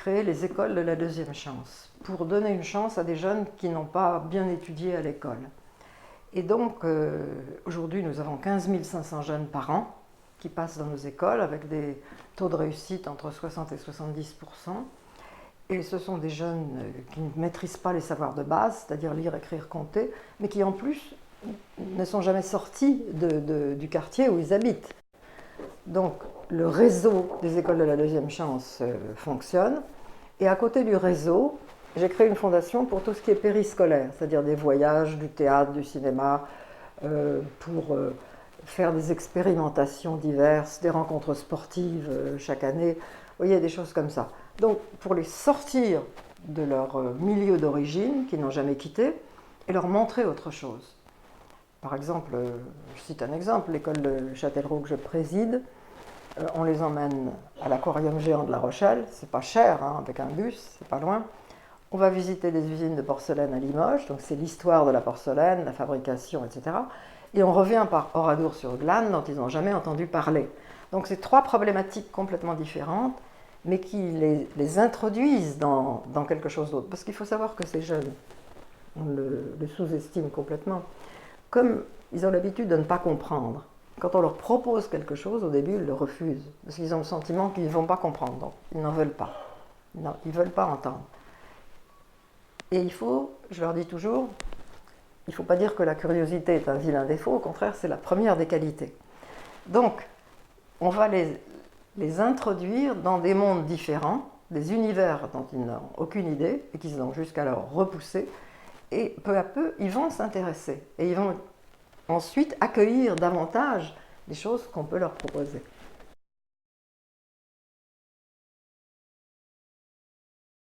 créé les écoles de la deuxième chance, pour donner une chance à des jeunes qui n'ont pas bien étudié à l'école. Et donc, aujourd'hui, nous avons 15 500 jeunes par an qui passent dans nos écoles avec des taux de réussite entre 60 et 70%. Et ce sont des jeunes qui ne maîtrisent pas les savoirs de base, c'est-à-dire lire, écrire, compter, mais qui en plus ne sont jamais sortis du quartier où ils habitent. Donc le réseau des écoles de la deuxième chance fonctionne. Et à côté du réseau, j'ai créé une fondation pour tout ce qui est périscolaire, c'est-à-dire des voyages, du théâtre, du cinéma, pour faire des expérimentations diverses, des rencontres sportives chaque année. Vous voyez, des choses comme ça. Donc, pour les sortir de leur milieu d'origine, qu'ils n'ont jamais quitté, et leur montrer autre chose. Par exemple, je cite un exemple, l'école de Châtellerault que je préside, on les emmène à l'aquarium géant de La Rochelle, c'est pas cher, hein, avec un bus, c'est pas loin. On va visiter des usines de porcelaine à Limoges, donc c'est l'histoire de la porcelaine, la fabrication, etc. Et on revient par Oradour-sur-Glane, dont ils n'ont jamais entendu parler. Donc c'est trois problématiques complètement différentes, mais qui les introduisent dans quelque chose d'autre. Parce qu'il faut savoir que ces jeunes, on le sous-estime complètement, comme ils ont l'habitude de ne pas comprendre, quand on leur propose quelque chose, au début, ils le refusent, parce qu'ils ont le sentiment qu'ils ne vont pas comprendre, donc ils n'en veulent pas. Non, ils ne veulent pas entendre. Et il faut, je leur dis toujours, il ne faut pas dire que la curiosité est un vilain défaut, au contraire, c'est la première des qualités. Donc, on va les introduire dans des mondes différents, des univers dont ils n'ont aucune idée et qu'ils ont jusqu'alors repoussés, et peu à peu, ils vont s'intéresser et ils vont ensuite accueillir davantage des choses qu'on peut leur proposer.